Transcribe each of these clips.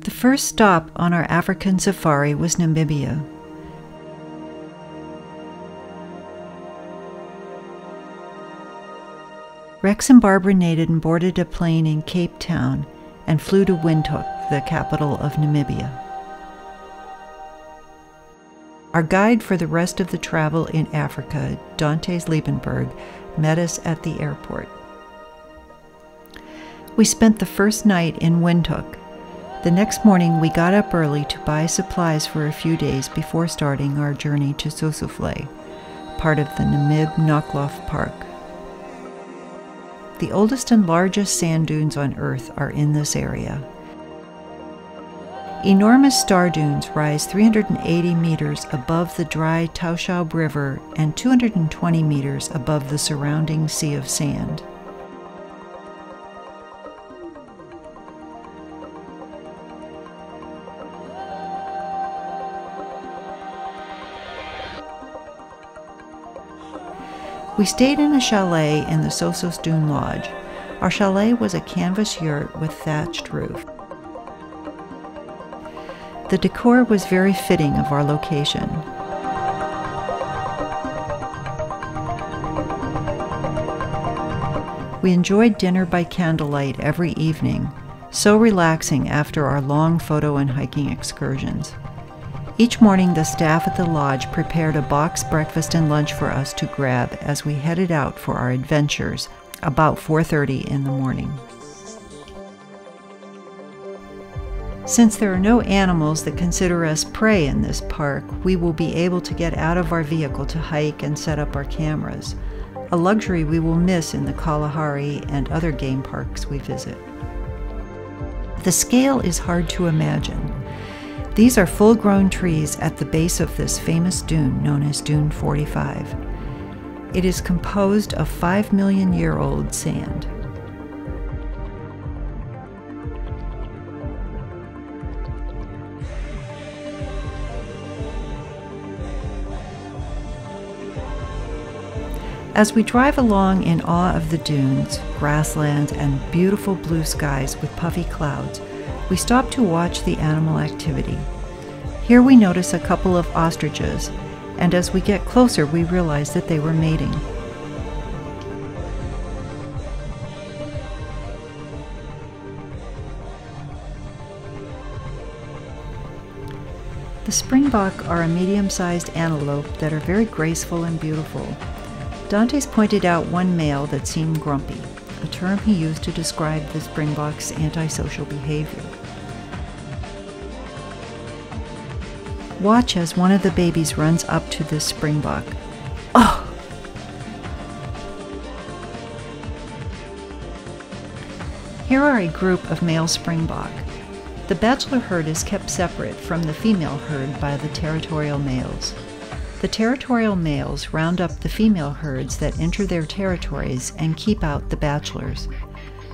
The first stop on our African safari was Namibia. Rex and Barbara Naden boarded a plane in Cape Town and flew to Windhoek, the capital of Namibia. Our guide for the rest of the travel in Africa, Dantes Liebenberg, met us at the airport. We spent the first night in Windhoek. The next morning we got up early to buy supplies for a few days before starting our journey to Sossusvlei, part of the Namib Knoklof Park. The oldest and largest sand dunes on Earth are in this area. Enormous star dunes rise 380 meters above the dry Tauschaub River and 220 meters above the surrounding sea of sand. We stayed in a chalet in the Sossus Dune Lodge. Our chalet was a canvas yurt with thatched roof. The decor was very fitting of our location. We enjoyed dinner by candlelight every evening, so relaxing after our long photo and hiking excursions. Each morning, the staff at the lodge prepared a boxed breakfast and lunch for us to grab as we headed out for our adventures about 4:30 in the morning. Since there are no animals that consider us prey in this park, we will be able to get out of our vehicle to hike and set up our cameras, a luxury we will miss in the Kalahari and other game parks we visit. The scale is hard to imagine. These are full-grown trees at the base of this famous dune known as Dune 45. It is composed of 5-million-year-old sand. As we drive along in awe of the dunes, grasslands, and beautiful blue skies with puffy clouds, we stop to watch the animal activity. Here we notice a couple of ostriches, and as we get closer we realize that they were mating. The springbok are a medium-sized antelope that are very graceful and beautiful. Dantes pointed out one male that seemed grumpy, a term he used to describe the springbok's antisocial behavior. Watch as one of the babies runs up to this springbok. Oh! Here are a group of male springbok. The bachelor herd is kept separate from the female herd by the territorial males. The territorial males round up the female herds that enter their territories and keep out the bachelors.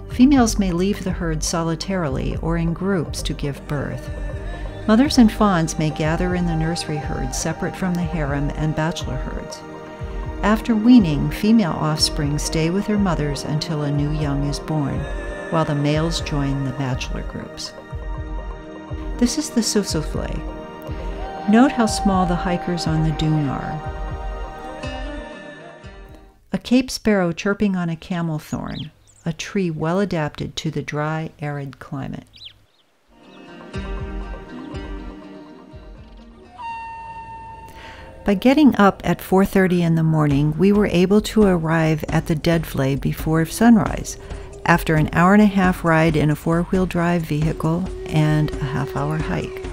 Females may leave the herd solitarily or in groups to give birth. Mothers and fawns may gather in the nursery herds separate from the harem and bachelor herds. After weaning, female offspring stay with their mothers until a new young is born, while the males join the bachelor groups. This is the Sossusvlei. Note how small the hikers on the dune are. A Cape sparrow chirping on a camel thorn, a tree well adapted to the dry, arid climate. By getting up at 4:30 in the morning, we were able to arrive at the Deadvlei before sunrise, after an hour-and-a-half ride in a four-wheel drive vehicle and a half-hour hike.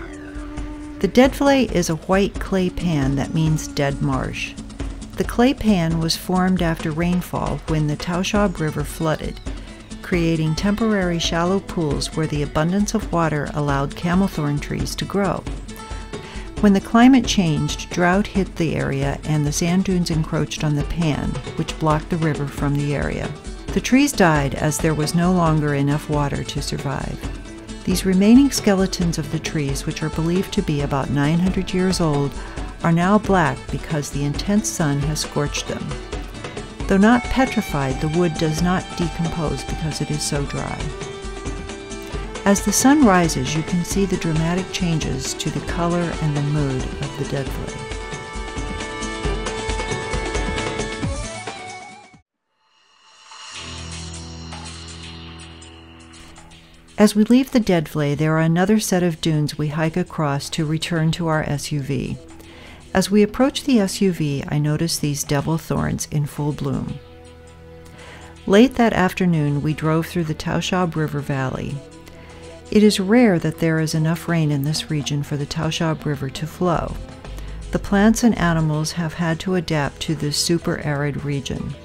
The Deadvlei is a white clay pan that means dead marsh. The clay pan was formed after rainfall when the Tauschaub River flooded, creating temporary shallow pools where the abundance of water allowed camelthorn trees to grow. When the climate changed, drought hit the area and the sand dunes encroached on the pan, which blocked the river from the area. The trees died as there was no longer enough water to survive. These remaining skeletons of the trees, which are believed to be about 900 years old, are now black because the intense sun has scorched them. Though not petrified, the wood does not decompose because it is so dry. As the sun rises, you can see the dramatic changes to the color and the mood of the deadflay. As we leave the deadflay, there are another set of dunes we hike across to return to our SUV. As we approach the SUV, I notice these devil thorns in full bloom. Late that afternoon, we drove through the Tauschaub River Valley. It is rare that there is enough rain in this region for the Tauschaub River to flow. The plants and animals have had to adapt to this super arid region.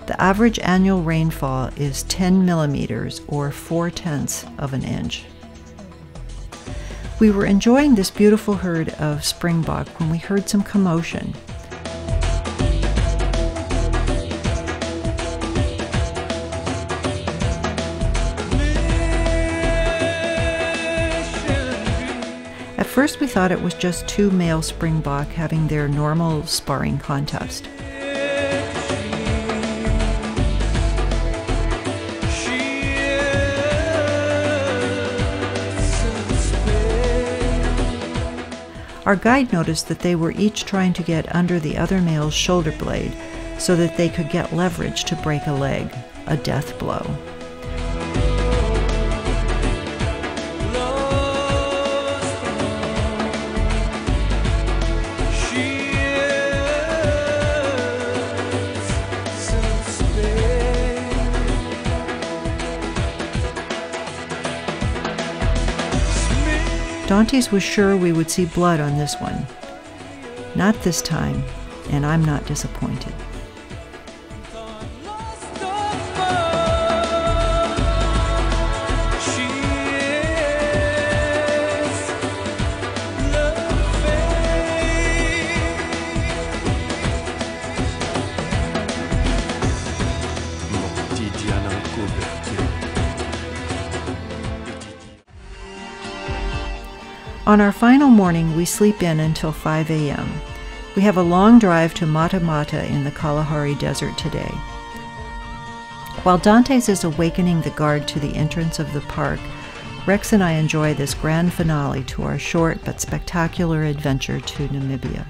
The average annual rainfall is 10 millimeters, or 4/10 of an inch. We were enjoying this beautiful herd of springbok when we heard some commotion. At first we thought it was just two male springbok having their normal sparring contest. Our guide noticed that they were each trying to get under the other male's shoulder blade so that they could get leverage to break a leg, a death blow. Dantes was sure we would see blood on this one. Not this time, and I'm not disappointed. On our final morning, we sleep in until 5 a.m. We have a long drive to Mata Mata in the Kalahari Desert today. While Dantes is awakening the guard to the entrance of the park, Rex and I enjoy this grand finale to our short but spectacular adventure to Namibia.